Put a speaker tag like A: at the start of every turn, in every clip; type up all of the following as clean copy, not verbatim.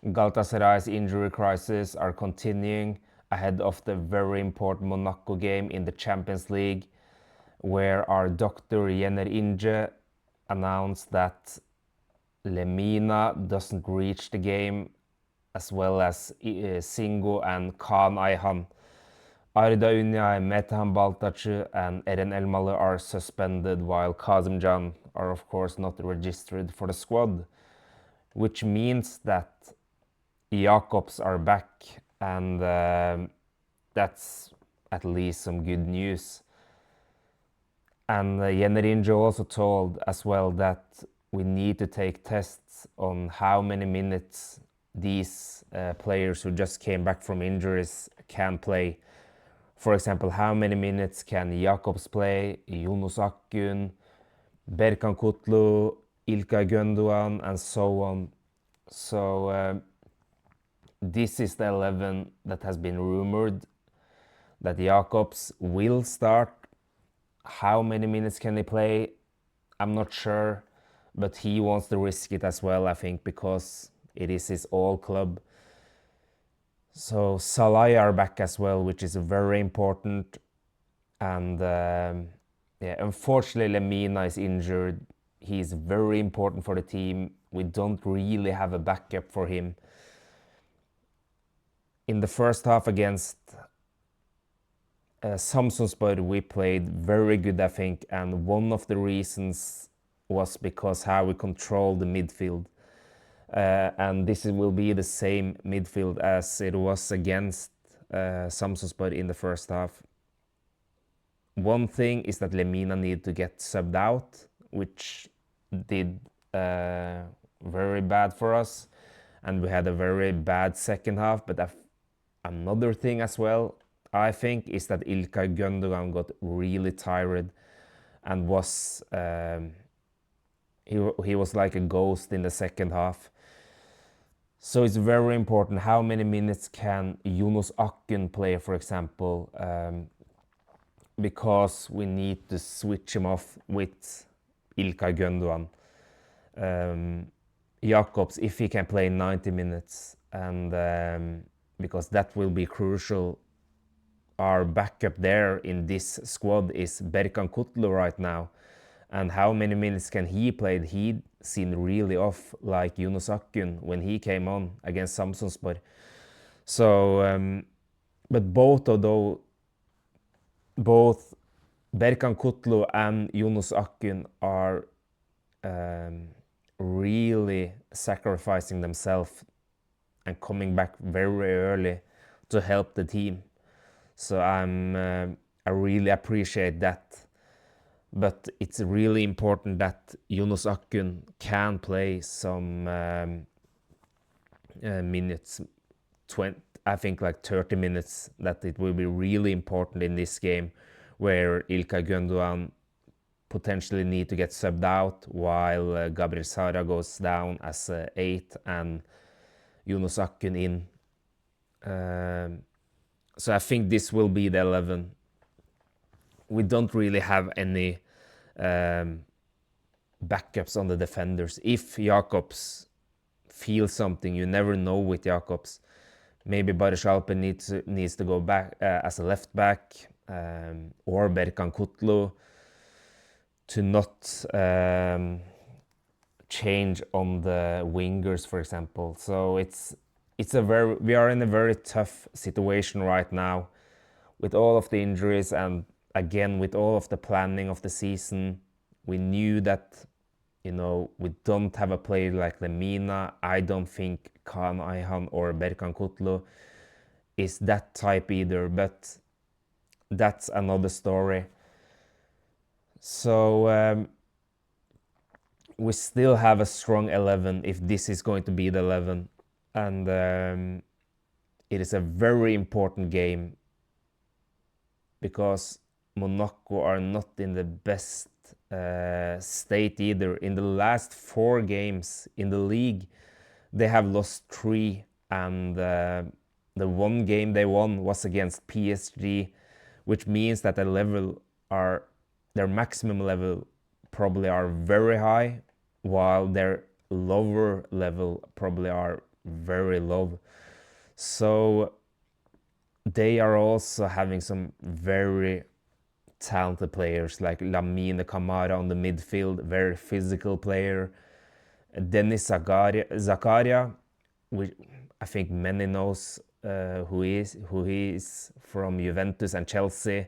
A: Galatasaray's injury crisis are continuing ahead of the very important Monaco game in the Champions League, where our doctor Yener Inge announced that Lemina doesn't reach the game, as well as Singo and Kaan Ayhan. Arda Unyay, Metehan Baltaçı, and Eren Elmalı are suspended, while Kazımcan are of course not registered for the squad, which means that Jakobs are back, and that's at least some good news. And Yener Inge also told as well that we need to take tests on how many minutes these players who just came back from injuries can play. For example, how many minutes can Jakobs play, Yunus Akgün, Berkan Kutlu, İlkay Gündoğan, and so on. So this is the 11 that has been rumored that Jakobs will start. How many minutes can he play? I'm not sure, but he wants to risk it as well, I think, because it is his old club. So Salah are back as well, which is very important. And unfortunately, Lemina is injured. He's very important for the team. We don't really have a backup for him. In the first half against Samsunspor, we played very good, I think, and one of the reasons was because how we control the midfield. And this will be the same midfield as it was against Samsunspor in the first half. One thing is that Lemina needed to get subbed out, which did very bad for us, and we had a very bad second half. But another thing as well, I think, is that İlkay Gündoğan got really tired and was he was like a ghost in the second half. So it's very important how many minutes can Yunus Akgün play, for example, because we need to switch him off with İlkay Gündoğan. Jakobs, if he can play 90 minutes, and because that will be crucial. Our backup there in this squad is Berkan Kutlu right now, and how many minutes can he play? He seemed really off, like Yunus Akgün when he came on against Samsunspor. So, but both Berkan Kutlu and Yunus Akgün are really sacrificing themselves and coming back very early to help the team. So I really appreciate that. But it's really important that Yunus Akgün can play some minutes, 20, I think like 30 minutes, that it will be really important in this game where İlkay Gündoğan potentially need to get subbed out while Gabriel Sara goes down as 8 and Yunus Akgün in. So I think this will be the 11. We don't really have any backups on the defenders. If Jakobs feels something, you never know with Jakobs. Maybe Barış Alper needs to go back as a left back, or Berkan Kutlu, to not change on the wingers, for example. So we are in a very tough situation right now with all of the injuries, and again with all of the planning of the season. We knew that, we don't have a player like Lemina. I don't think Kaan Ayhan or Berkan Kutlu is that type either, but that's another story. So we still have a strong 11 if this is going to be the 11. And it is a very important game because Monaco are not in the best state either. In the last 4 games in the league, they have lost 3, and the one game they won was against PSG, which means that their maximum level probably are very high, while their lower level probably are very low. So they are also having some very talented players like Lamine Camara on the midfield, very physical player. Dennis Zakaria, which I think many knows who he is from Juventus and Chelsea,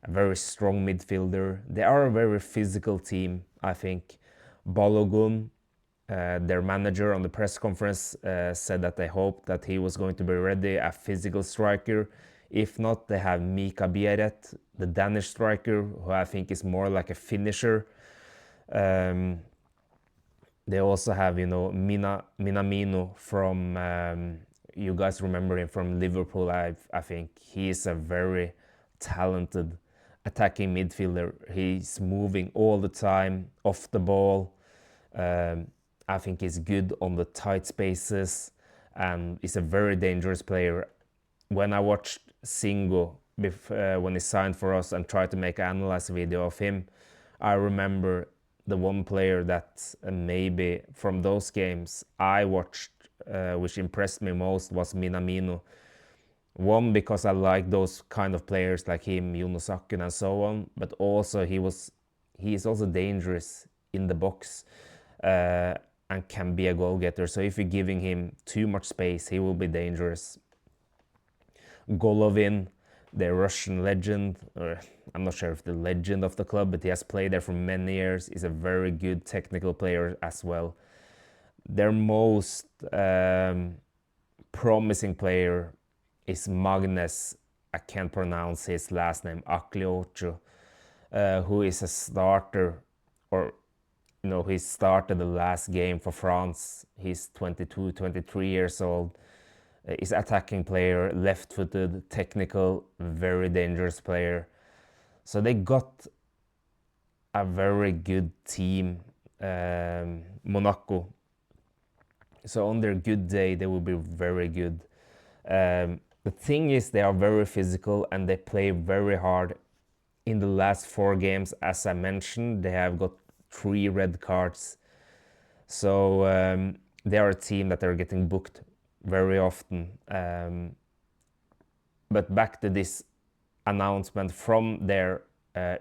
A: a very strong midfielder. They are a very physical team, I think. Balogun, their manager on the press conference said that they hoped that he was going to be ready, a physical striker. If not, they have Mika Bieret, the Danish striker, who I think is more like a finisher. They also have, Minamino from, you guys remember him from Liverpool, I think. He is a very talented attacking midfielder. He's moving all the time, off the ball. I think he's good on the tight spaces and he's a very dangerous player. When I watched Singo when he signed for us and tried to make an analyze video of him, I remember the one player that maybe from those games I watched, which impressed me most, was Minamino. One, because I like those kind of players like him, Jonas Akken and so on, but also he is also dangerous in the box and can be a goal getter. So if you're giving him too much space, he will be dangerous. Golovin, the Russian legend, or I'm not sure if the legend of the club, but he has played there for many years. He's a very good technical player as well. Their most promising player is Magnus, I can't pronounce his last name, Akliocho, who is a starter, or he started the last game for France. He's 22, 23 years old. He's an attacking player, left-footed, technical, very dangerous player. So they got a very good team, Monaco. So on their good day, they will be very good. The thing is, they are very physical and they play very hard. In the last 4 games, as I mentioned, they have got 3 red cards. So they are a team that are getting booked very often. But back to this announcement from their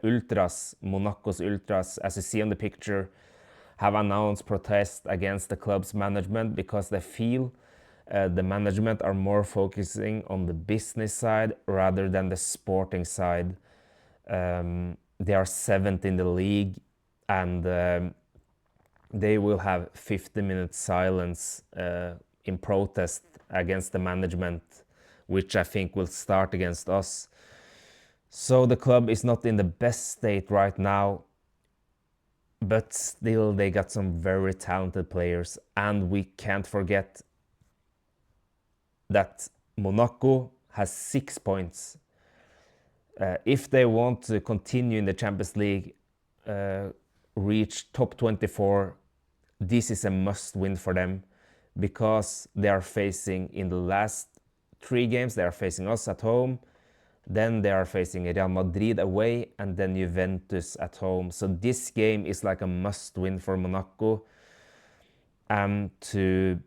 A: ultras, Monaco's ultras, as you see on the picture, have announced protest against the club's management because they feel the management are more focusing on the business side rather than the sporting side. They are 7th in the league and they will have 50-minute silence in protest against the management, which I think will start against us. So the club is not in the best state right now, but still they got some very talented players, and we can't forget that Monaco has 6 points. If they want to continue in the Champions League, reach top 24, this is a must win for them, because they are facing, in the last 3 games, they are facing us at home, then they are facing Real Madrid away, and then Juventus at home. So this game is like a must win for Monaco, and to,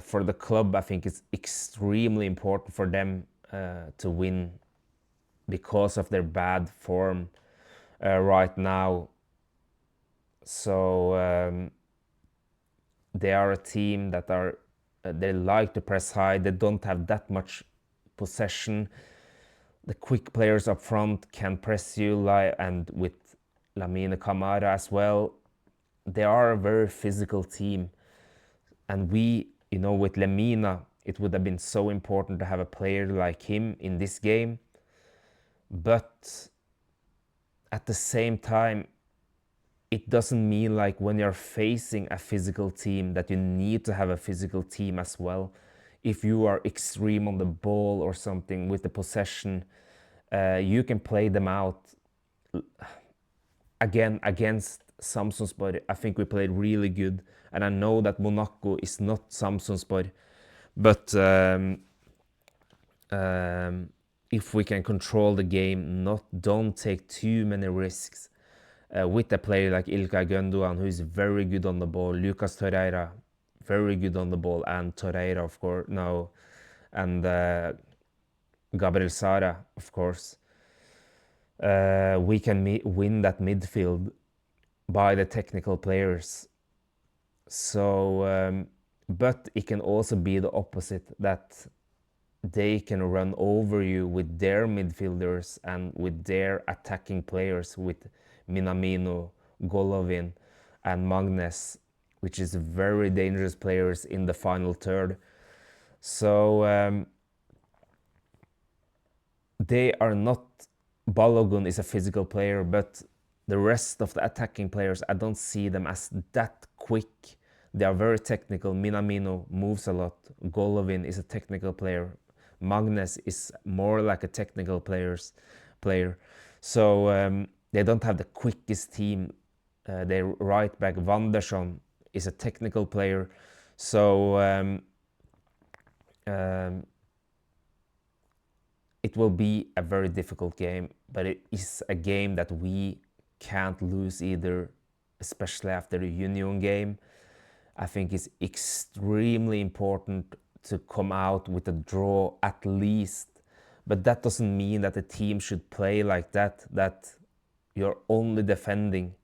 A: for the club, I think it's extremely important for them to win because of their bad form right now. So they are a team that they like to press high. They don't have that much possession. The quick players up front can press you, and with Lamine Camara as well. They are a very physical team. And we, with Lemina, it would have been so important to have a player like him in this game. But at the same time, it doesn't mean like when you're facing a physical team that you need to have a physical team as well. If you are extreme on the ball or something with the possession, you can play them out. Again, against Samsunspor, I think we played really good. And I know that Monaco is not Samsunspor, but if we can control the game, don't take too many risks with a player like Ilkay Gundogan, who is very good on the ball, Lucas Torreira, very good on the ball, and Torreira, of course, no, and Gabriel Sara, of course. We can win that midfield by the technical players. So, but it can also be the opposite, that they can run over you with their midfielders and with their attacking players, with Minamino, Golovin, and Magnes, which is very dangerous players in the final third. So they are not. Balogun is a physical player, but the rest of the attacking players, I don't see them as that quick. They are very technical. Minamino moves a lot. Golovin is a technical player. Magnes is more like a technical player. So they don't have the quickest team. Their right back Wanderson is a technical player. So it will be a very difficult game, but it is a game that we can't lose either, especially after the Union game. I think it's extremely important to come out with a draw at least. But that doesn't mean that the team should play like that you're only defending.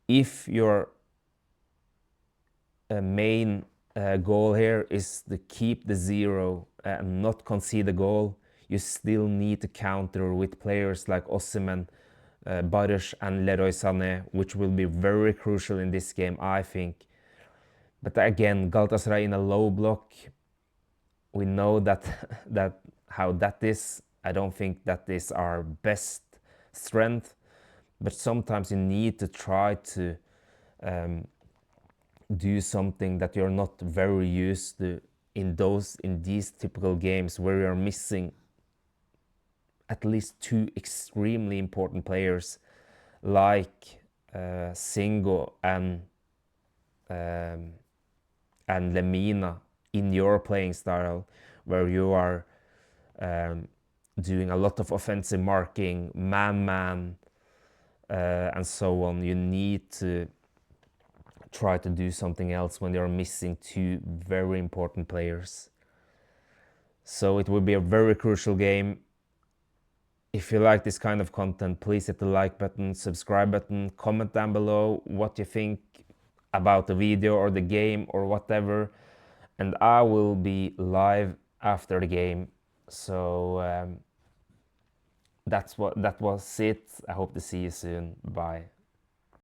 A: If your main goal here is to keep the zero and not concede a goal, you still need to counter with players like Osimhen, Barish and Leroy Sané, which will be very crucial in this game, I think. But again, Galatasaray in a low block, we know that that how that is. I don't think that is our best strength, but sometimes you need to try to do something that you're not very used to in these typical games where you're missing at least two extremely important players like Singo and Lemina in your playing style, where you are doing a lot of offensive marking, man, and so on. You need to try to do something else when you're missing two very important players. So it will be a very crucial game. If you like this kind of content, please hit the like button, subscribe button, comment down below what you think about the video or the game or whatever. And I will be live after the game. So that was it. I hope to see you soon. Bye.